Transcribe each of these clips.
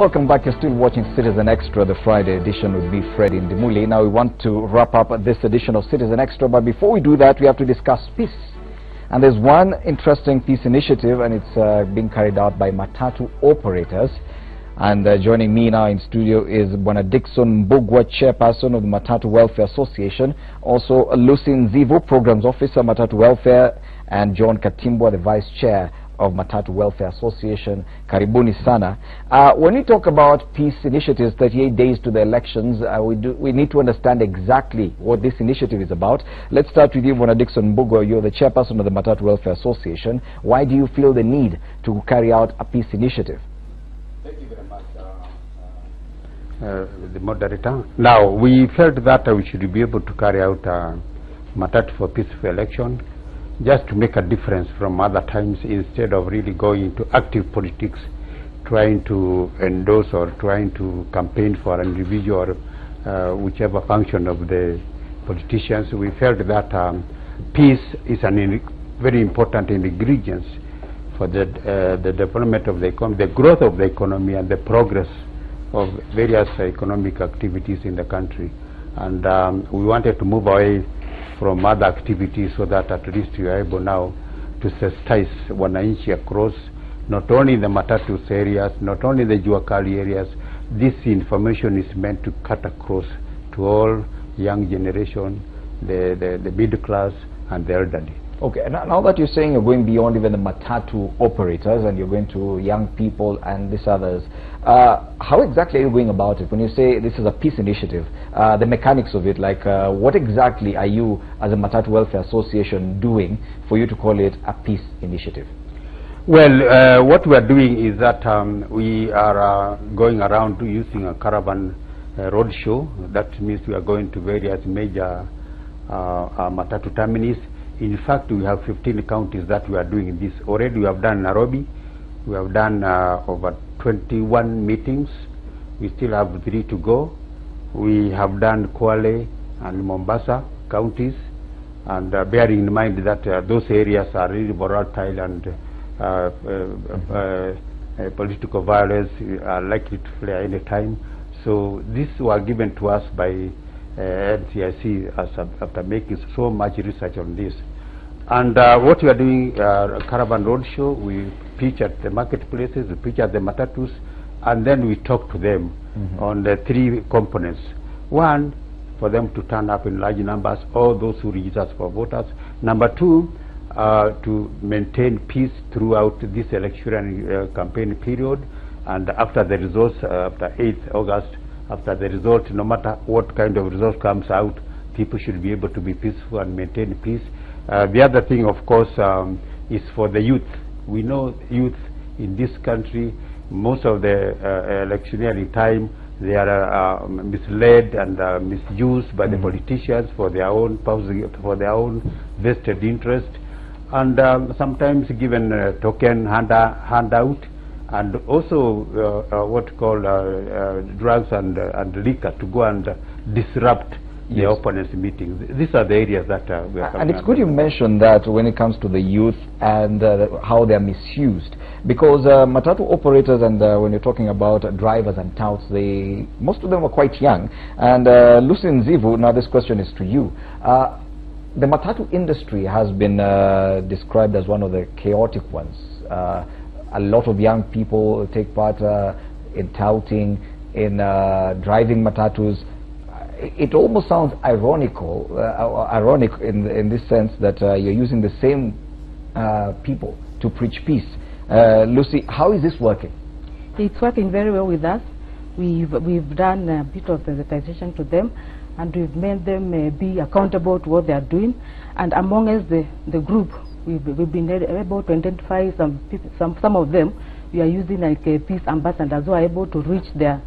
Welcome back. You're still watching Citizen Extra, the Friday edition with me, Fred Indimuli. Now we want to wrap up this edition of Citizen Extra, but before we do that, we have to discuss peace. And there's one interesting peace initiative, and it's being carried out by Matatu operators. And joining me now in studio is Bwana Dickson Mbugwa, chairperson of the Matatu Welfare Association, also Lucy Nzivu, programs officer, Matatu Welfare, and John Katimbwa, the vice chair of Matatu Welfare Association. Karibuni sana. When we talk about peace initiatives, 38 days to the elections, we need to understand exactly what this initiative is about. Let's start with you, Bwana Dickson Mbugwa. You're the chairperson of the Matatu Welfare Association. Why do you feel the need to carry out a peace initiative? Thank you very much, the moderator. Now, we felt that we should be able to carry out Matatu for Peaceful Election, just to make a difference from other times, instead of really going into active politics, trying to endorse or trying to campaign for an individual or whichever function of the politicians. We felt that peace is very important ingredient for the development of the economy, the growth of the economy, and the progress of various economic activities in the country. And we wanted to move away from other activities so that at least we are able now to sensitize wananchi across, not only in the Matatus areas, not only the Juakali areas. This information is meant to cut across to all young generation, the middle class, and the elderly. Okay, now that you're saying you're going beyond even the Matatu operators and you're going to young people and these others, how exactly are you going about it? When you say this is a peace initiative, the mechanics of it, like what exactly are you as a Matatu Welfare Association doing for you to call it a peace initiative? Well, what we are doing is that we are going around using a caravan road show. That means we are going to various major Matatu terminals. In fact, we have 15 counties that we are doing this. Already we have done Nairobi. We have done over 21 meetings. We still have 3 to go. We have done Kwale and Mombasa counties. And bearing in mind that those areas are really volatile and political violence are likely to flare any time. So these were given to us by NCIC after making so much research on this. And what we are doing, Caravan Roadshow, we pitch at the marketplaces, we pitch at the Matatus, and then we talk to them on the 3 components. One, for them to turn up in large numbers, all those who register for voters. Number 2, to maintain peace throughout this election campaign period, and after the results, after 8th August, after the result, no matter what kind of result comes out, people should be able to be peaceful and maintain peace. The other thing, of course, is for the youth. We know youth in this country, most of the electioneering time, they are misled and misused by the politicians for their own vested interest, and sometimes given token handout, and also what called drugs and liquor to go and disrupt the opponent's meetings. These are the areas that we are. And it's good you mentioned that when it comes to the youth and how they are misused, because Matatu operators and when you're talking about drivers and touts, most of them are quite young. And Lucy Nzivu, now this question is to you. The Matatu industry has been described as one of the chaotic ones. A lot of young people take part in touting, in driving Matatus. It almost sounds ironic in this sense that you're using the same people to preach peace. Lucy, how is this working? It's working very well with us. We've done a bit of sensitization to them, and we've made them be accountable to what they are doing. And among us, the group, we've been able to identify some of them. We are using like peace ambassadors who are able to reach their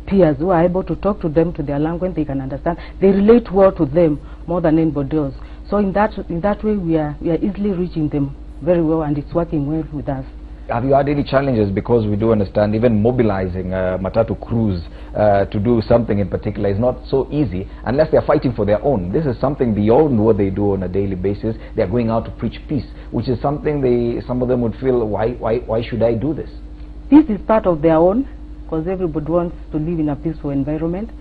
peers, who are able to talk to them to their language they can understand. They relate well to them more than anybody else. So in that way we are easily reaching them very well, and it's working well with us. Have you had any challenges? Because we do understand even mobilizing Matatu crews to do something in particular is not so easy unless they are fighting for their own. This is something beyond what they do on a daily basis. They are going out to preach peace, which is something some of them would feel, why should I do this? Peace is part of their own because everybody wants to live in a peaceful environment.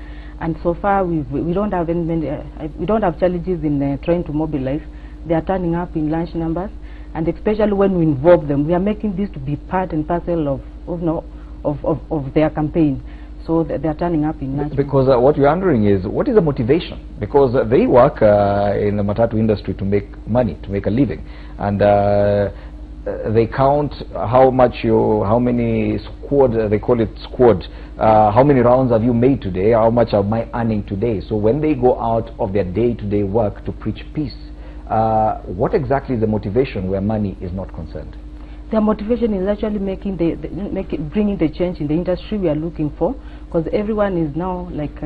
And so far, we don't have we don't have challenges in trying to mobilize. They are turning up in large numbers, and especially when we involve them, we are making this to be part and parcel of their campaign. So they are turning up in large numbers. Because what we're wondering is, what is the motivation? Because they work in the Matatu industry to make money, to make a living, and they count how many squad, they call it squad, how many rounds have you made today, how much am I earning today. So when they go out of their day-to-day work to preach peace, what exactly is the motivation where money is not concerned? Their motivation is actually bringing the change in the industry we are looking for, because everyone is now like,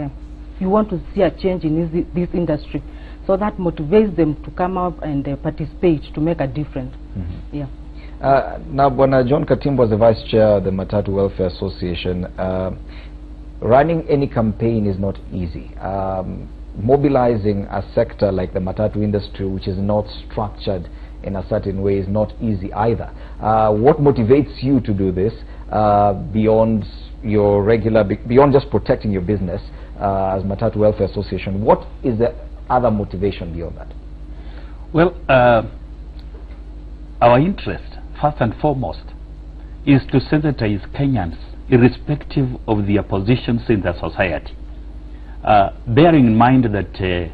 you want to see a change in this industry. So that motivates them to come up and participate to make a difference. Mm-hmm. Yeah. Now, Bwana John Katimbo, as the Vice Chair of the Matatu Welfare Association, running any campaign is not easy. Mobilizing a sector like the Matatu industry, which is not structured in a certain way, is not easy either. What motivates you to do this beyond your beyond just protecting your business as Matatu Welfare Association? What is the other motivation beyond that? Well, our interest, first and foremost, is to sensitize Kenyans, irrespective of their positions in the society. Bearing in mind that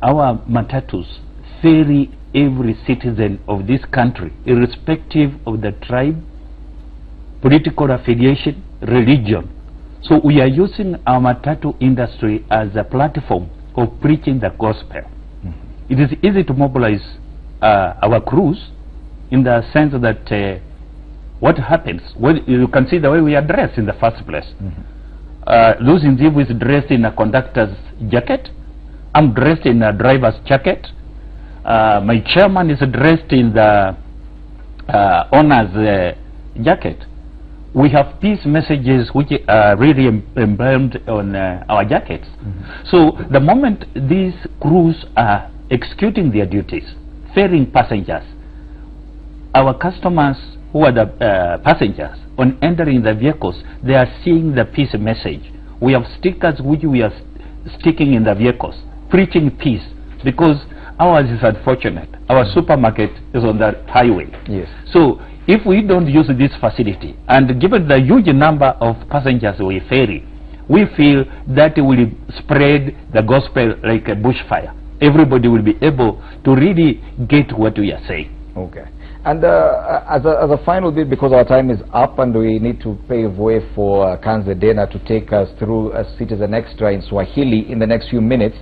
our Matatus ferry every citizen of this country, irrespective of the tribe, political affiliation, religion. So we are using our Matatu industry as a platform of preaching the gospel. Mm-hmm. It is easy to mobilize our crews in the sense that what happens, well, you can see the way we are dressed in the first place. Mm-hmm. Those individuals is dressed in a conductor's jacket. I'm dressed in a driver's jacket. My chairman is dressed in the owner's jacket. We have peace messages which are really emblazoned on our jackets. Mm-hmm. So the moment these crews are executing their duties, ferrying passengers, our customers who are the passengers, on entering the vehicles, they are seeing the peace message. We have stickers which we are sticking in the vehicles, preaching peace, because ours is unfortunate. Our supermarket is on the highway. Yes. So if we don't use this facility, and given the huge number of passengers we ferry, we feel that will spread the gospel like a bushfire. Everybody will be able to really get what we are saying. Okay. And as a final bit, because our time is up and we need to pave way for Kanze Dena to take us through Citizen Extra in Swahili in the next few minutes.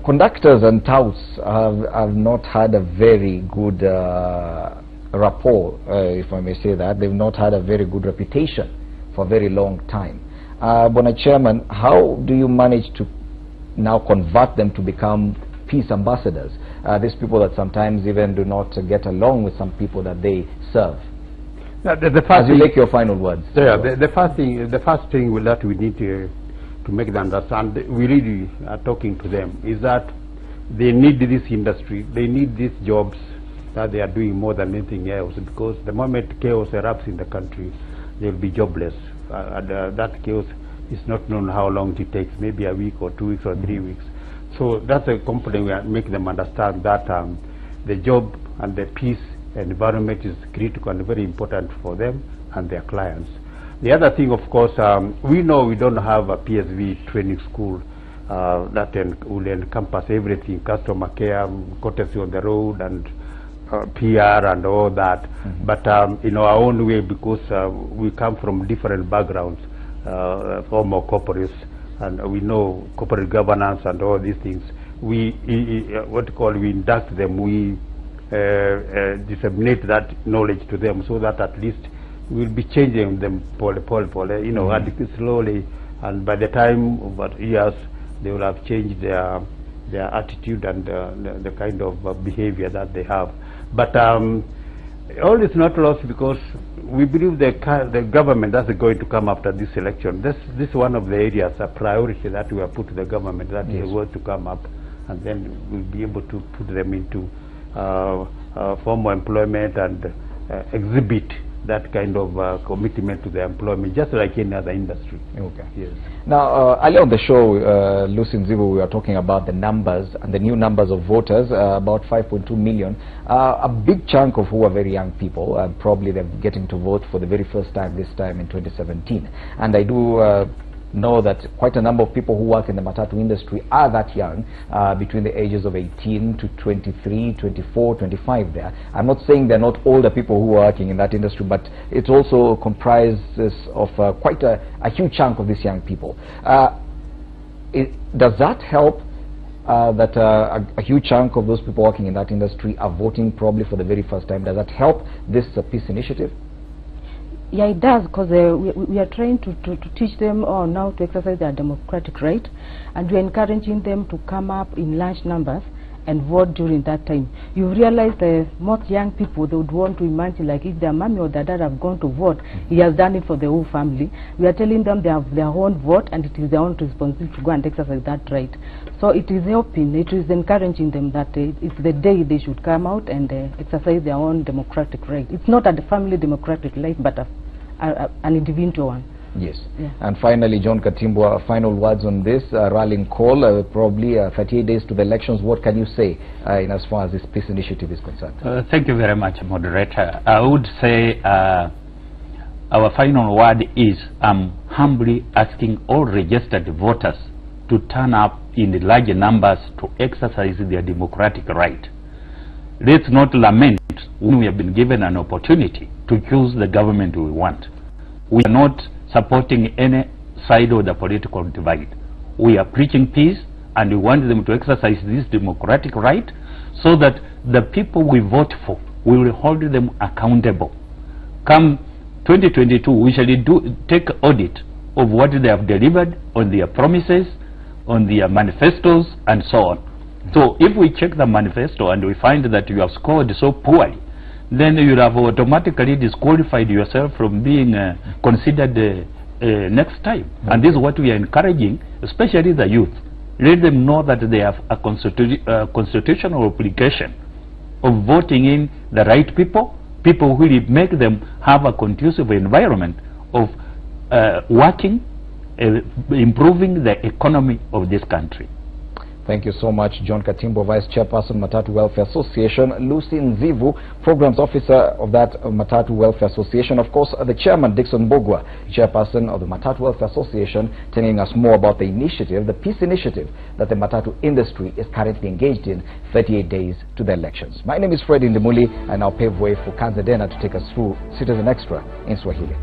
Conductors and touts have not had a very good rapport, if I may say that. They've not had a very good reputation for a very long time. Bwana Chairman, how do you manage to now convert them to become peace ambassadors? These people that sometimes even do not get along with some people that they serve. As you make your final words. Yeah, the first thing that we need to make them understand, we really are talking to them, is that they need this industry, they need these jobs that they are doing more than anything else, because the moment chaos erupts in the country, they'll be jobless. That chaos is not known how long it takes, maybe a week or 2 weeks or 3 weeks. So that's a component we are making them understand that the job and the peace environment is critical and very important for them and their clients. The other thing, of course, we know we don't have a PSV training school that will encompass everything, customer care, courtesy on the road, and PR and all that. Mm-hmm. But in our own way, because we come from different backgrounds, former corporates, and we know corporate governance and all these things, we induct them, we disseminate that knowledge to them, so that at least we'll be changing them slowly, and by the time of years they will have changed their attitude and the kind of behavior that they have. But all is not lost, because we believe the government that's going to come after this election, this is one of the areas, a priority that we have put to the government, that is going to come up, and then we'll be able to put them into formal employment and exhibit that kind of commitment to the employment, just like any other industry. Okay. Yes. Now, earlier on the show, Lucy Nzivu, we were talking about the numbers and the new numbers of voters, about 5.2 million. A big chunk of who are very young people, probably they're getting to vote for the very first time this time in 2017. And I do know that quite a number of people who work in the Matatu industry are that young, between the ages of 18 to 23, 24, 25 there. I'm not saying they're not older people who are working in that industry, but it also comprises of quite a huge chunk of these young people. Does that help that a huge chunk of those people working in that industry are voting probably for the very first time? Does that help this peace initiative? Yeah, it does, because we are trying to teach them now to exercise their democratic right, and we're encouraging them to come up in large numbers and vote during that time. You realize most young people, they would want to imagine, like, if their mommy or their dad have gone to vote, he has done it for the whole family. We are telling them they have their own vote, and it is their own responsibility to go and exercise that right. So it is helping, it is encouraging them that it's the day they should come out and exercise their own democratic right. It's not a family democratic right, but an individual one. Yes. Yeah. And finally, John Katimbwa, final words on this rallying call, probably 38 days to the elections. What can you say in as far as this peace initiative is concerned? Thank you very much, moderator. I would say our final word is I'm humbly asking all registered voters to turn up in large numbers to exercise their democratic right. Let's not lament when we have been given an opportunity to choose the government we want. We are not supporting any side of the political divide. We are preaching peace, and we want them to exercise this democratic right so that the people we vote for, we will hold them accountable. Come 2022, we shall take audit of what they have delivered on their promises, on their manifestos, and so on. So if we check the manifesto and we find that you have scored so poorly, then you have automatically disqualified yourself from being considered next time. Okay. And this is what we are encouraging, especially the youth. Let them know that they have a constitutional obligation of voting in the right people, people who will make them have a conducive environment of working, improving the economy of this country. Thank you so much, John Katimbo, Vice Chairperson, Matatu Welfare Association. Lucy Nzivu, Programs Officer of that Matatu Welfare Association. Of course, the Chairman, Dixon Bogwa, Chairperson of the Matatu Welfare Association, telling us more about the initiative, the peace initiative that the Matatu industry is currently engaged in 38 days to the elections. My name is Fred Indimuli, and I'll pave way for Kanzadena to take us through Citizen Extra in Swahili.